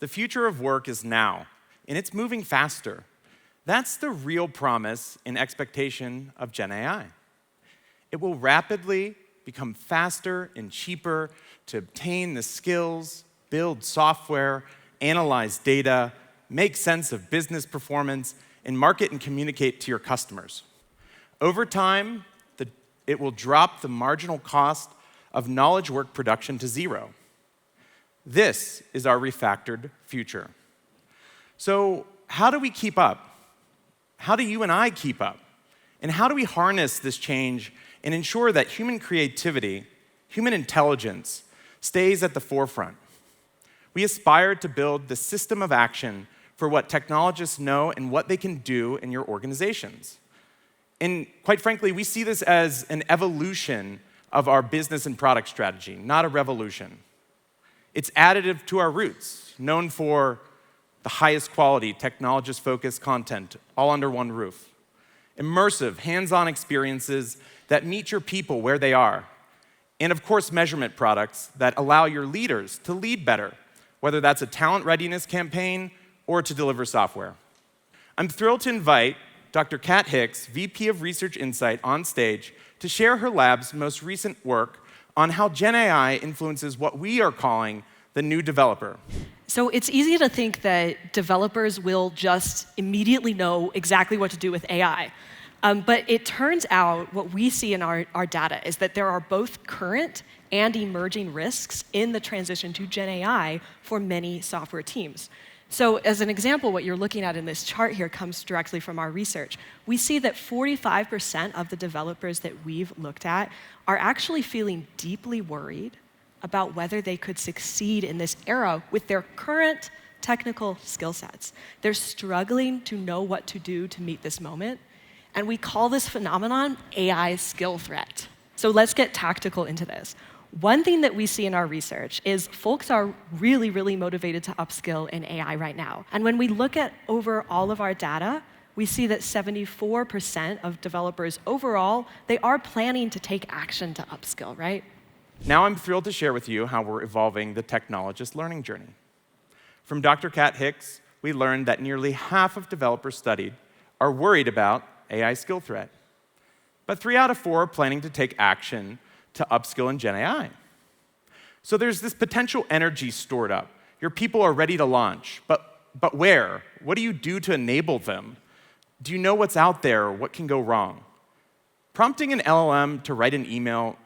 The future of work is now, and it's moving faster. That's the real promise and expectation of Gen AI. It will rapidly become faster and cheaper to obtain the skills, build software, analyze data, make sense of business performance, and market and communicate to your customers. Over time, it will drop the marginal cost of knowledge work production to zero. This is our refactored future. So how do we keep up? How do you and I keep up? And how do we harness this change and ensure that human creativity, human intelligence, stays at the forefront? We aspire to build the system of action for what technologists know and what they can do in your organizations. And quite frankly, we see this as an evolution of our business and product strategy, not a revolution. It's additive to our roots, known for the highest quality, technologist-focused content, all under one roof. Immersive, hands-on experiences that meet your people where they are. And of course, measurement products that allow your leaders to lead better, whether that's a talent readiness campaign or to deliver software. I'm thrilled to invite Dr. Kat Hicks, VP of Research Insight, on stage to share her lab's most recent work on how Gen AI influences what we are calling the new developer. So it's easy to think that developers will just immediately know exactly what to do with AI. But it turns out what we see in our data is that there are both current and emerging risks in the transition to Gen AI for many software teams. So as an example, what you're looking at in this chart here comes directly from our research. We see that 45% of the developers that we've looked at are actually feeling deeply worried about whether they could succeed in this era with their current technical skill sets. They're struggling to know what to do to meet this moment. And we call this phenomenon AI skill threat. So let's get tactical into this. One thing that we see in our research is folks are really, really motivated to upskill in AI right now. And when we look at over all of our data, we see that 74% of developers overall, they are planning to take action to upskill, right? Now I'm thrilled to share with you how we're evolving the technologist learning journey. From Dr. Kat Hicks, we learned that nearly half of developers studied are worried about AI skill threat. But 3 out of 4 are planning to take action to upskill in Gen AI. So there's this potential energy stored up. Your people are ready to launch, but where? What do you do to enable them? Do you know what's out there or what can go wrong? Prompting an LLM to write an email,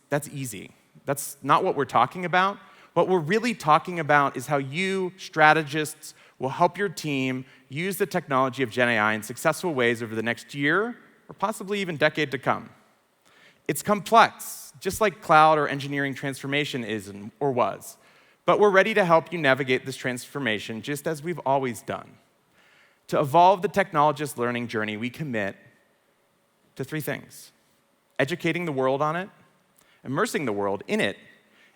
that's easy. That's not what we're talking about. What we're really talking about is how you, strategists, will help your team use the technology of Gen AI in successful ways over the next year or possibly even decade to come. It's complex, just like cloud or engineering transformation is or was. But we're ready to help you navigate this transformation just as we've always done. To evolve the technologist learning journey, we commit to 3 things: educating the world on it, immersing the world in it,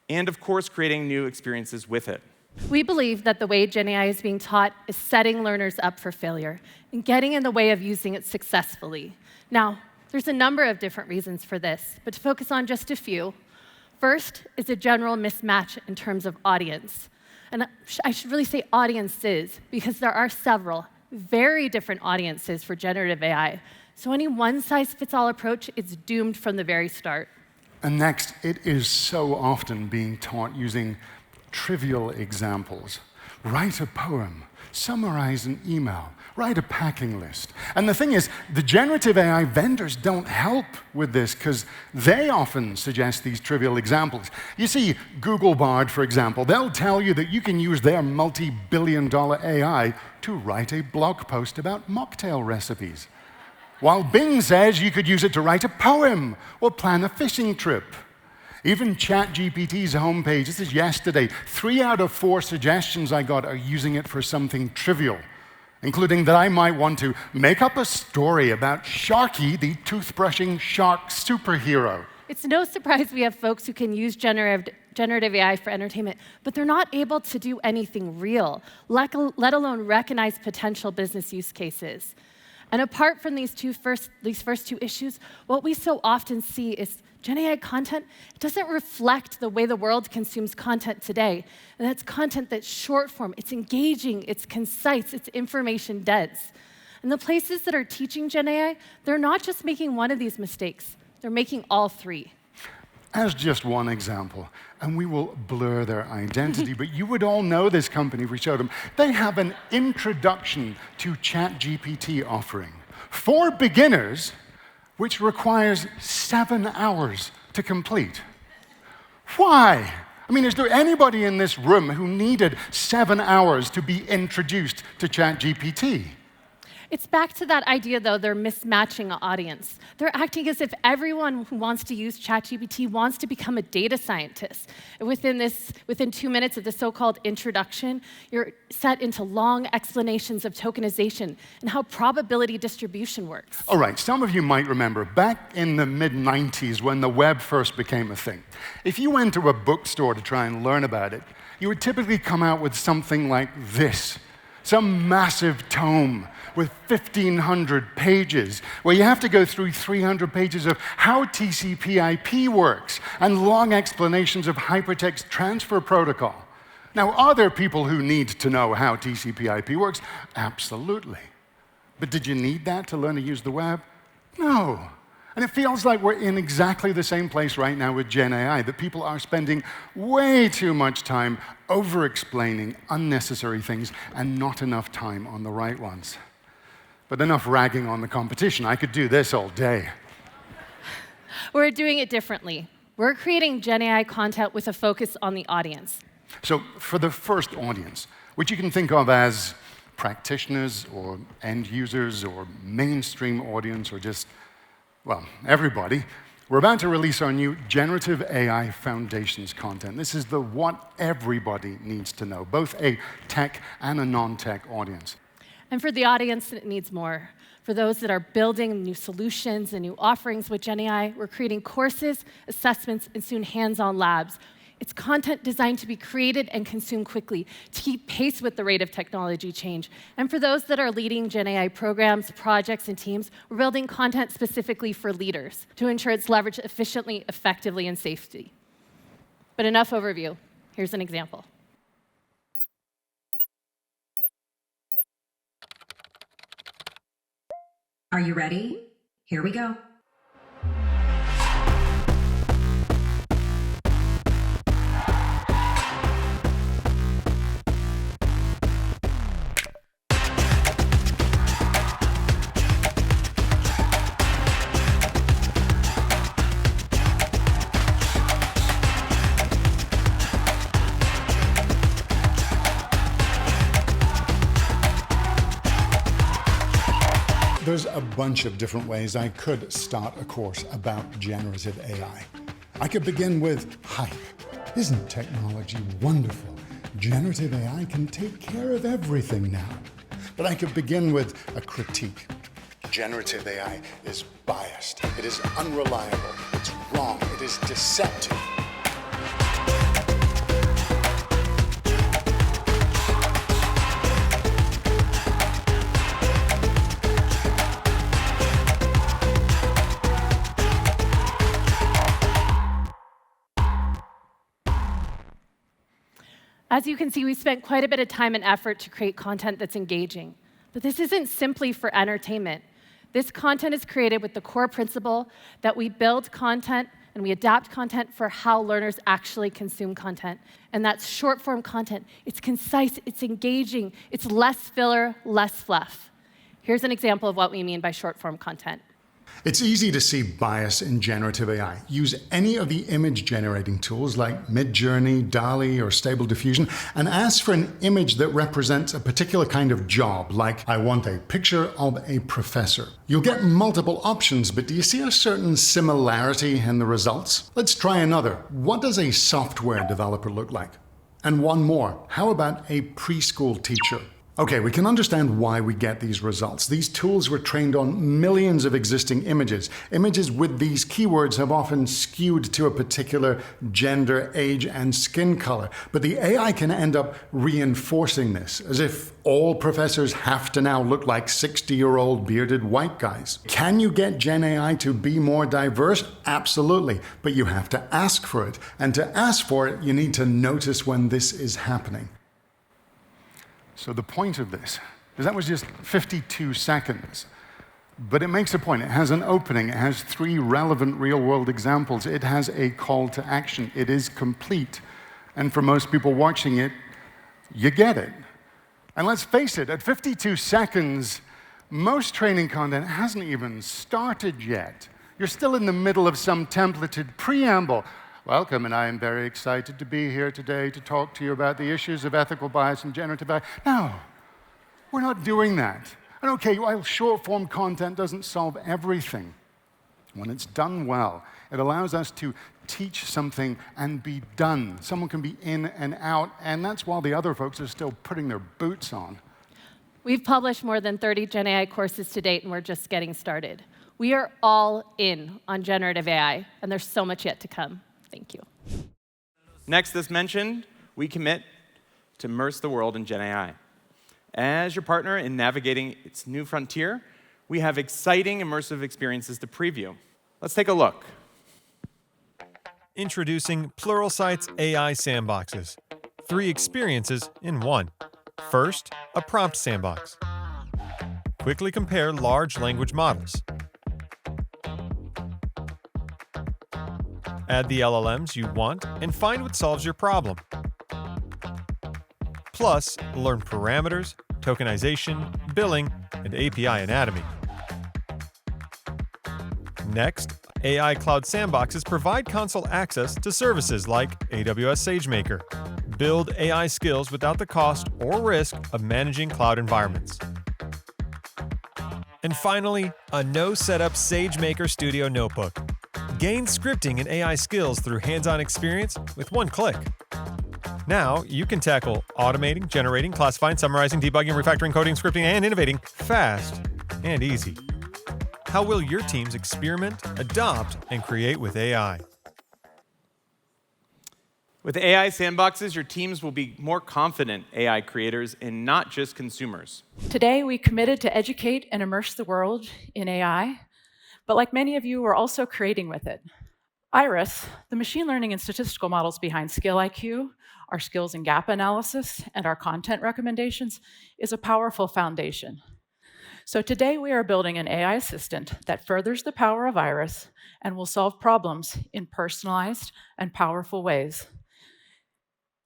and of course, creating new experiences with it. We believe that the way Gen AI is being taught is setting learners up for failure and getting in the way of using it successfully. Now, there's a number of different reasons for this, but to focus on just a few. First is a general mismatch in terms of audience. And I should really say audiences, because there are several very different audiences for generative AI. So any one-size-fits-all approach is doomed from the very start. And next, it is so often being taught using trivial examples. Write a poem, summarize an email, write a packing list. And the thing is, the generative AI vendors don't help with this because they often suggest these trivial examples. You see, Google Bard, for example, they'll tell you that you can use their multi-billion-dollar AI to write a blog post about mocktail recipes, while Bing says you could use it to write a poem or plan a fishing trip. Even ChatGPT's homepage, this is yesterday, 3 out of 4 suggestions I got are using it for something trivial, including that I might want to make up a story about Sharky, the toothbrushing shark superhero. It's no surprise we have folks who can use generative AI for entertainment, but they're not able to do anything real, let alone recognize potential business use cases. And apart from these first two issues, what we so often see is Gen AI content doesn't reflect the way the world consumes content today. And that's content that's short form, it's engaging, it's concise, it's information dense. And the places that are teaching Gen AI, they're not just making one of these mistakes, they're making all three. As just one example, and we will blur their identity, but you would all know this company if we showed them. They have an introduction to ChatGPT offering for beginners, which requires 7 hours to complete. Why? I mean, is there anybody in this room who needed 7 hours to be introduced to ChatGPT? It's back to that idea, though, they're mismatching an audience. They're acting as if everyone who wants to use ChatGPT wants to become a data scientist. And within 2 minutes of the so-called introduction, you're set into long explanations of tokenization and how probability distribution works. All right, some of you might remember back in the mid-90s when the web first became a thing. If you went to a bookstore to try and learn about it, you would typically come out with something like this, some massive tome with 1,500 pages, where you have to go through 300 pages of how TCP/IP works and long explanations of hypertext transfer protocol. Now, are there people who need to know how TCP/IP works? Absolutely. But did you need that to learn to use the web? No. And it feels like we're in exactly the same place right now with Gen AI, that people are spending way too much time over-explaining unnecessary things and not enough time on the right ones. But enough ragging on the competition. I could do this all day. We're doing it differently. We're creating Gen AI content with a focus on the audience. So for the first audience, which you can think of as practitioners or end users or mainstream audience or just, well, everybody, we're about to release our new Generative AI Foundations content. This is the what everybody needs to know, both a tech and a non-tech audience. And for the audience that needs more, for those that are building new solutions and new offerings with Gen AI, we're creating courses, assessments, and soon hands-on labs. It's content designed to be created and consumed quickly to keep pace with the rate of technology change. And for those that are leading Gen AI programs, projects, and teams, we're building content specifically for leaders to ensure it's leveraged efficiently, effectively, and safely. But enough overview. Here's an example. Are you ready? Here we go. There's a bunch of different ways I could start a course about generative AI. I could begin with hype. Isn't technology wonderful? Generative AI can take care of everything now. But I could begin with a critique. Generative AI is biased. It is unreliable. It's wrong. It is deceptive. As you can see, we spent quite a bit of time and effort to create content that's engaging. But this isn't simply for entertainment. This content is created with the core principle that we build content and we adapt content for how learners actually consume content. And that's short-form content. It's concise, it's engaging, it's less filler, less fluff. Here's an example of what we mean by short-form content. It's easy to see bias in generative AI. Use any of the image generating tools like Midjourney, DALL-E, or Stable Diffusion, and ask for an image that represents a particular kind of job, like I want a picture of a professor. You'll get multiple options, but do you see a certain similarity in the results? Let's try another. What does a software developer look like? And one more. How about a preschool teacher? Okay, we can understand why we get these results. These tools were trained on millions of existing images. Images with these keywords have often skewed to a particular gender, age, and skin color. But the AI can end up reinforcing this, as if all professors have to now look like 60-year-old bearded white guys. Can you get Gen AI to be more diverse? Absolutely, but you have to ask for it. And to ask for it, you need to notice when this is happening. So the point of this is that was just 52 seconds. But it makes a point. It has an opening. It has 3 relevant real-world examples. It has a call to action. It is complete. And for most people watching it, you get it. And let's face it, at 52 seconds, most training content hasn't even started yet. You're still in the middle of some templated preamble. Welcome, and I am very excited to be here today to talk to you about the issues of ethical bias and generative AI. No, we're not doing that. And okay, while short-form content doesn't solve everything, when it's done well, it allows us to teach something and be done. Someone can be in and out, and that's while the other folks are still putting their boots on. We've published more than 30 Gen AI courses to date, and we're just getting started. We are all in on generative AI, and there's so much yet to come. Thank you. Next, as mentioned, we commit to immerse the world in Gen AI. As your partner in navigating its new frontier, we have exciting immersive experiences to preview. Let's take a look. Introducing Pluralsight's AI sandboxes. 3 experiences in 1. First, a prompt sandbox. Quickly compare large language models. Add the LLMs you want and find what solves your problem. Plus, learn parameters, tokenization, billing, and API anatomy. Next, AI Cloud Sandboxes provide console access to services like AWS SageMaker. Build AI skills without the cost or risk of managing cloud environments. And finally, a no-setup SageMaker Studio Notebook. Gain scripting and AI skills through hands-on experience with 1 click. Now, you can tackle automating, generating, classifying, summarizing, debugging, refactoring, coding, scripting, and innovating fast and easy. How will your teams experiment, adopt, and create with AI? With AI sandboxes, your teams will be more confident AI creators and not just consumers. Today, we committed to educate and immerse the world in AI, but like many of you, we're also creating with it. Iris, the machine learning and statistical models behind Skill IQ, our skills and gap analysis, and our content recommendations, is a powerful foundation. So today, we are building an AI assistant that furthers the power of Iris and will solve problems in personalized and powerful ways,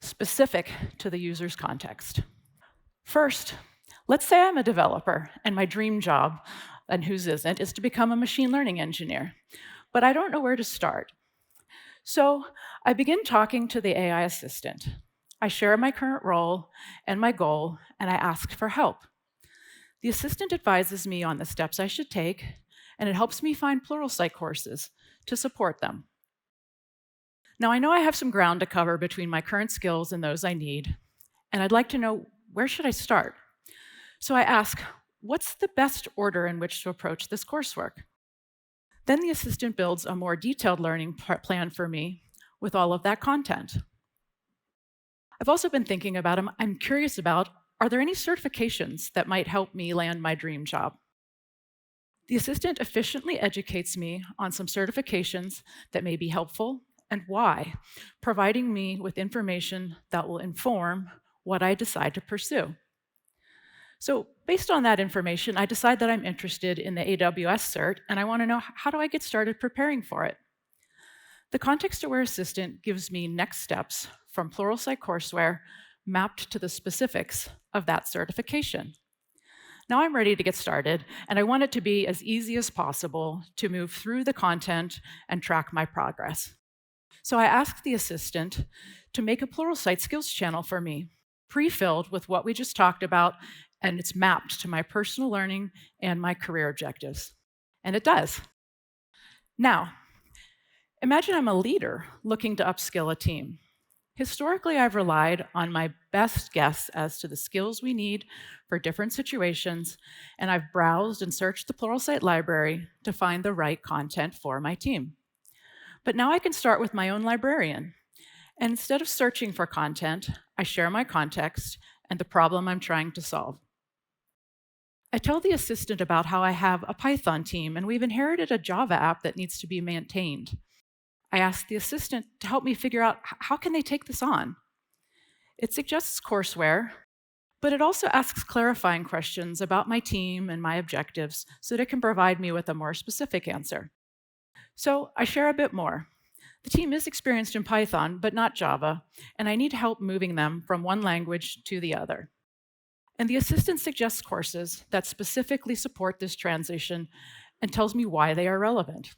specific to the user's context. First, let's say I'm a developer and my dream job, and whose isn't, is to become a machine learning engineer. But I don't know where to start. So I begin talking to the AI assistant. I share my current role and my goal, and I ask for help. The assistant advises me on the steps I should take, and it helps me find Pluralsight courses to support them. Now, I know I have some ground to cover between my current skills and those I need, and I'd like to know, where should I start? So I ask, what's the best order in which to approach this coursework? Then the assistant builds a more detailed learning plan for me with all of that content. I've also been thinking about them. I'm curious about, are there any certifications that might help me land my dream job? The assistant efficiently educates me on some certifications that may be helpful and why, providing me with information that will inform what I decide to pursue. So based on that information, I decide that I'm interested in the AWS cert, and I want to know, how do I get started preparing for it? The context-aware assistant gives me next steps from Pluralsight courseware mapped to the specifics of that certification. Now I'm ready to get started, and I want it to be as easy as possible to move through the content and track my progress. So I asked the assistant to make a Pluralsight skills channel for me, pre-filled with what we just talked about, and it's mapped to my personal learning and my career objectives. And it does. Now, imagine I'm a leader looking to upskill a team. Historically, I've relied on my best guess as to the skills we need for different situations, and I've browsed and searched the Pluralsight library to find the right content for my team. But now I can start with my own librarian. And instead of searching for content, I share my context and the problem I'm trying to solve. I tell the assistant about how I have a Python team and we've inherited a Java app that needs to be maintained. I ask the assistant to help me figure out how can they take this on. It suggests courseware, but it also asks clarifying questions about my team and my objectives so that it can provide me with a more specific answer. So I share a bit more. The team is experienced in Python, but not Java, and I need help moving them from one language to the other. And the assistant suggests courses that specifically support this transition and tells me why they are relevant.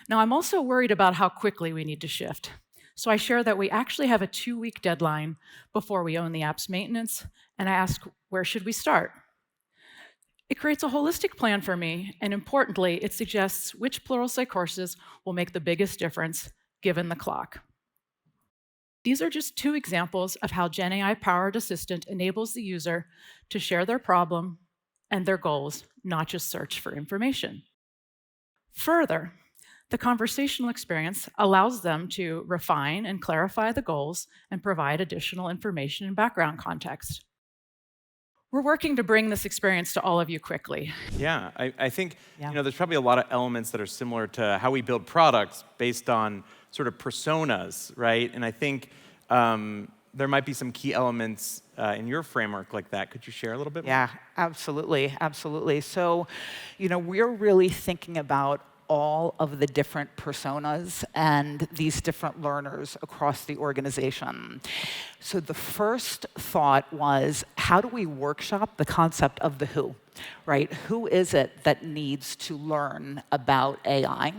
Now, I'm also worried about how quickly we need to shift. So I share that we actually have a 2-week deadline before we own the app's maintenance, and I ask, where should we start? It creates a holistic plan for me, and importantly, it suggests which Pluralsight courses will make the biggest difference given the clock. These are just 2 examples of how GenAI-powered Assistant enables the user to share their problem and their goals, not just search for information. Further, the conversational experience allows them to refine and clarify the goals and provide additional information and background context. We're working to bring this experience to all of you quickly. Yeah, I think there's probably a lot of elements that are similar to how we build products based on sort of personas, right? And I think there might be some key elements in your framework like that. Could you share a little bit more? Yeah, absolutely, absolutely. So, we're really thinking about all of the different personas and these different learners across the organization. So the first thought was, how do we workshop the concept of the who, right? Who is it that needs to learn about AI?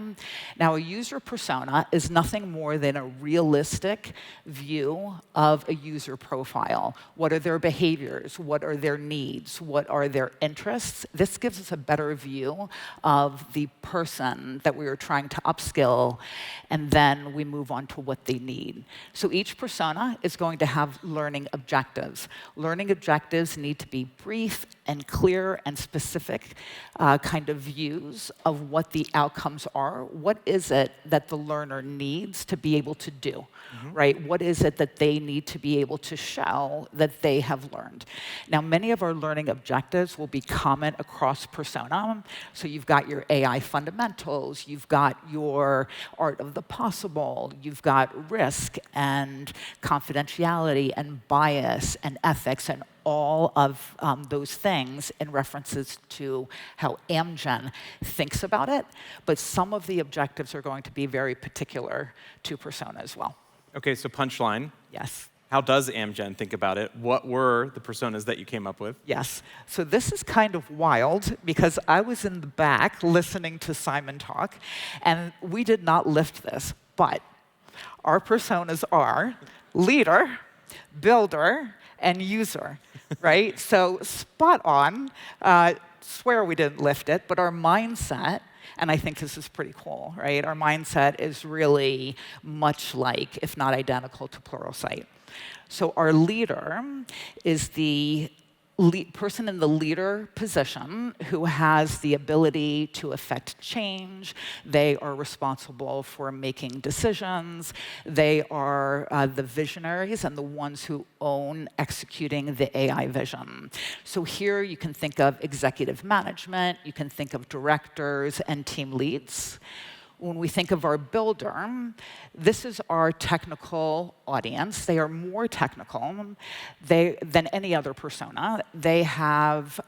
Now, a user persona is nothing more than a realistic view of a user profile. What are their behaviors? What are their needs? What are their interests? This gives us a better view of the person that we are trying to upskill, and then we move on to what they need. So each persona is going to have learning objectives. Learning objectives need to be brief and clear and specific kind of views of what the outcomes are. What is it that the learner needs to be able to do, right? What is it that they need to be able to show that they have learned? Now, many of our learning objectives will be common across persona. So you've got your AI fundamentals, you've got your art of the possible, you've got risk and confidentiality and bias and ethics and all of those things in references to how Amgen thinks about it. But some of the objectives are going to be very particular to persona as well. Okay, so punchline. Yes. How does Amgen think about it? What were the personas that you came up with? Yes. So this is kind of wild because I was in the back listening to Simon talk, and we did not lift this, but our personas are leader, builder, and user, right? So spot on. Swear we didn't lift it, but our mindset, and I think this is pretty cool, right? Our mindset is really much like, if not identical, to Pluralsight. So our leader is the person in the leader position who has the ability to affect change. They are responsible for making decisions. They are the visionaries and the ones who own executing the AI vision. So here you can think of executive management, you can think of directors and team leads. When we think of our builder, this is our technical audience. They are more technical than any other persona. They have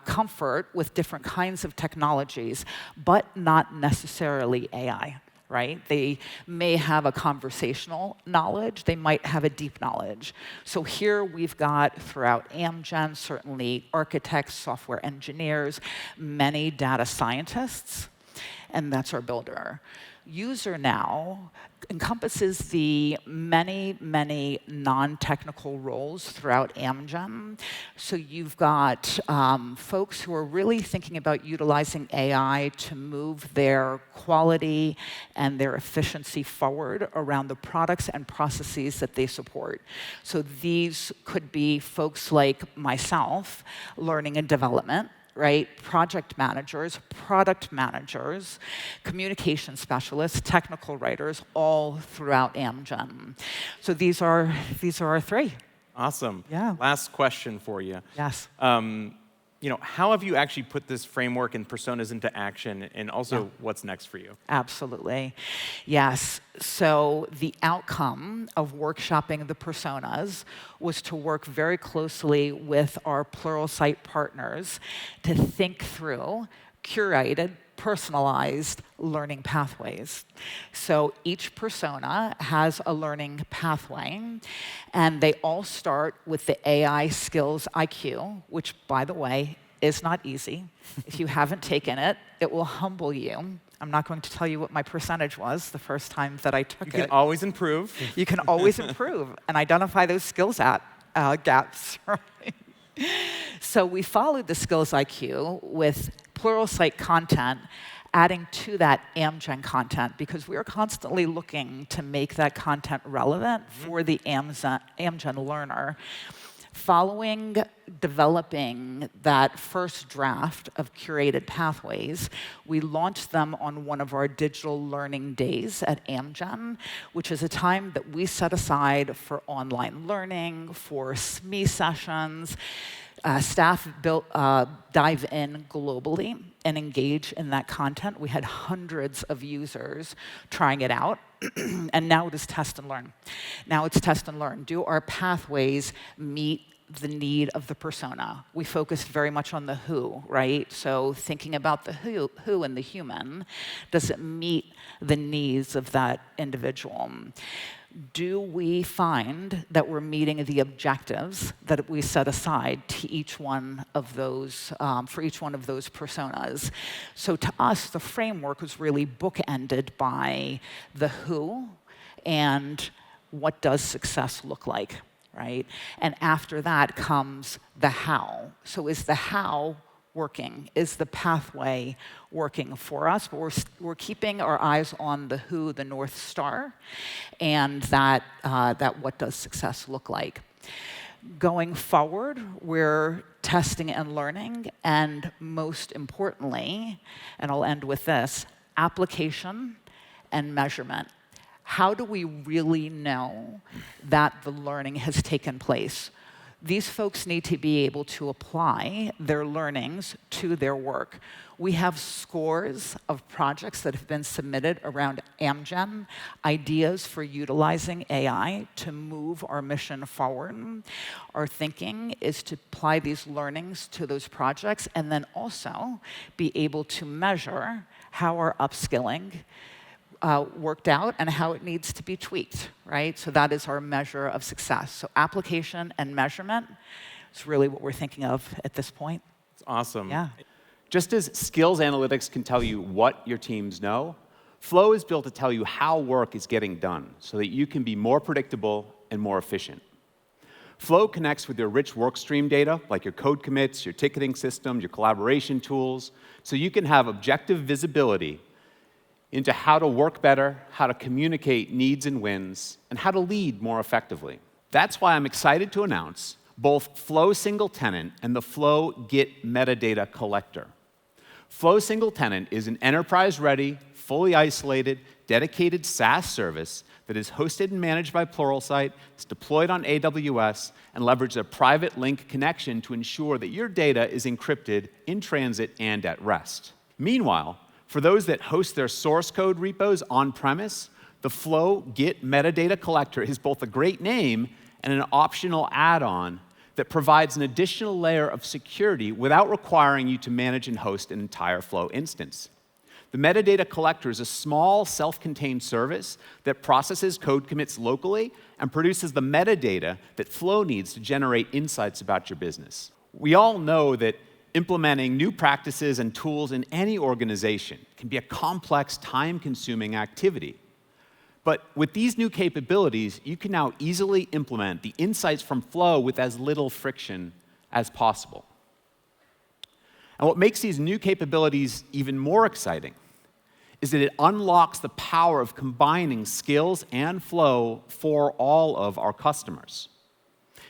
comfort with different kinds of technologies, but not necessarily AI, right? They may have a conversational knowledge. They might have a deep knowledge. So here we've got, throughout Amgen, certainly architects, software engineers, many data scientists, and that's our builder. User now encompasses the many, many non-technical roles throughout Amgen. So you've got folks who are really thinking about utilizing AI to move their quality and their efficiency forward around the products and processes that they support. So these could be folks like myself, learning and development, right? Project managers, product managers, communication specialists, technical writers, all throughout Amgen. So these are our three. Awesome. Yeah. Last question for you. Yes. How have you actually put this framework and personas into action, and also what's next for you? Absolutely. Yes. So the outcome of workshopping the personas was to work very closely with our Pluralsight partners to think through curated, personalized learning pathways. So each persona has a learning pathway, and they all start with the AI skills IQ, which, by the way, is not easy. If you haven't taken it, it will humble you. I'm not going to tell you what my percentage was the first time that I took it. You can always improve. You can always improve and identify those skills gaps. Right? So we followed the skills IQ with Pluralsight content, adding to that Amgen content, because we're constantly looking to make that content relevant for the Amgen learner. Following developing that first draft of curated pathways, we launched them on one of our digital learning days at Amgen, which is a time that we set aside for online learning, for SME sessions. Staff dive in globally and engage in that content. We had hundreds of users trying it out. And now it is test and learn. Now it's test and learn. Do our pathways meet the need of the persona? We focused very much on the who, right? So thinking about the who and the human, does it meet the needs of that individual? Do we find that we're meeting the objectives that we set aside to each one of those, for each one of those personas? So to us, the framework was really bookended by the who and what does success look like, right? And after that comes the how. So is the how working? Is the pathway working for us? But we're keeping our eyes on the who, the North Star, and that what does success look like? Going forward, we're testing and learning, and most importantly, and I'll end with this, application and measurement. How do we really know that the learning has taken place? These folks need to be able to apply their learnings to their work. We have scores of projects that have been submitted around Amgen, ideas for utilizing AI to move our mission forward. Our thinking is to apply these learnings to those projects and then also be able to measure how our upskilling worked out and how it needs to be tweaked, right? So that is our measure of success. So application and measurement is really what we're thinking of at this point. It's awesome. Yeah. Just as skills analytics can tell you what your teams know, Flow is built to tell you how work is getting done so that you can be more predictable and more efficient. Flow connects with your rich workstream data, like your code commits, your ticketing system, your collaboration tools, so you can have objective visibility into how to work better, how to communicate needs and wins, and how to lead more effectively. That's why I'm excited to announce both Flow Single Tenant and the Flow Git Metadata Collector. Flow Single Tenant is an enterprise-ready, fully isolated, dedicated SaaS service that is hosted and managed by Pluralsight, it's deployed on AWS, and leverages a private link connection to ensure that your data is encrypted in transit and at rest. Meanwhile, for those that host their source code repos on-premise, the Flow Git Metadata Collector is both a great name and an optional add-on that provides an additional layer of security without requiring you to manage and host an entire Flow instance. The Metadata Collector is a small, self-contained service that processes code commits locally and produces the metadata that Flow needs to generate insights about your business. We all know that implementing new practices and tools in any organization can be a complex, time-consuming activity. But with these new capabilities, you can now easily implement the insights from Flow with as little friction as possible. And what makes these new capabilities even more exciting is that it unlocks the power of combining skills and flow for all of our customers.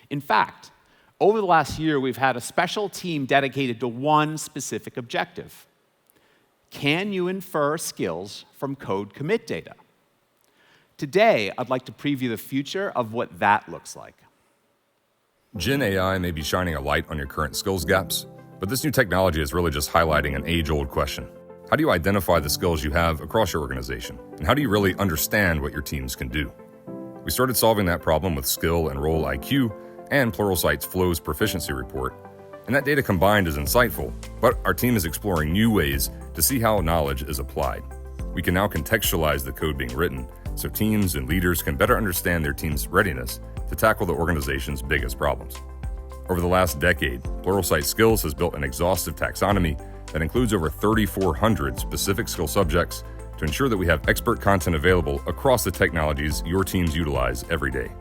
In fact, over the last year, we've had a special team dedicated to one specific objective. Can you infer skills from code commit data? Today, I'd like to preview the future of what that looks like. Gen AI may be shining a light on your current skills gaps, but this new technology is really just highlighting an age-old question. How do you identify the skills you have across your organization? And how do you really understand what your teams can do? We started solving that problem with Skill and Role IQ and Pluralsight's Flows Proficiency Report, and that data combined is insightful, but our team is exploring new ways to see how knowledge is applied. We can now contextualize the code being written so teams and leaders can better understand their team's readiness to tackle the organization's biggest problems. Over the last decade, Pluralsight Skills has built an exhaustive taxonomy that includes over 3,400 specific skill subjects to ensure that we have expert content available across the technologies your teams utilize every day.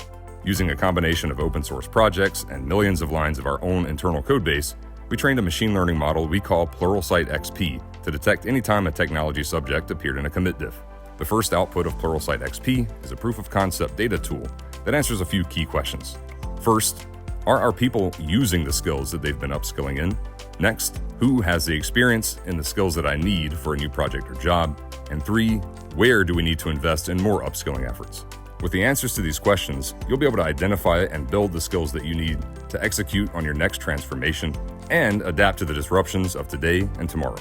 Using a combination of open source projects and millions of lines of our own internal code base, we trained a machine learning model we call Pluralsight XP to detect any time a technology subject appeared in a commit diff. The first output of Pluralsight XP is a proof of concept data tool that answers a few key questions. First, are our people using the skills that they've been upskilling in? Next, who has the experience in the skills that I need for a new project or job? And 3, where do we need to invest in more upskilling efforts? With the answers to these questions, you'll be able to identify and build the skills that you need to execute on your next transformation and adapt to the disruptions of today and tomorrow.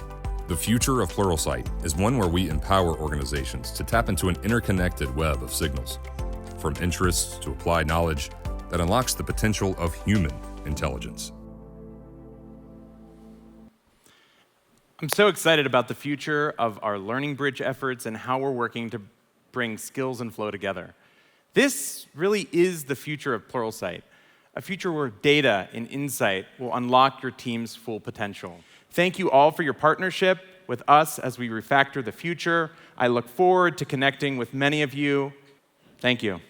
The future of Pluralsight is one where we empower organizations to tap into an interconnected web of signals, from interests to applied knowledge that unlocks the potential of human intelligence. I'm so excited about the future of our Learning Bridge efforts and how we're working to bring skills and flow together. This really is the future of Pluralsight, a future where data and insight will unlock your team's full potential. Thank you all for your partnership with us as we refactor the future. I look forward to connecting with many of you. Thank you.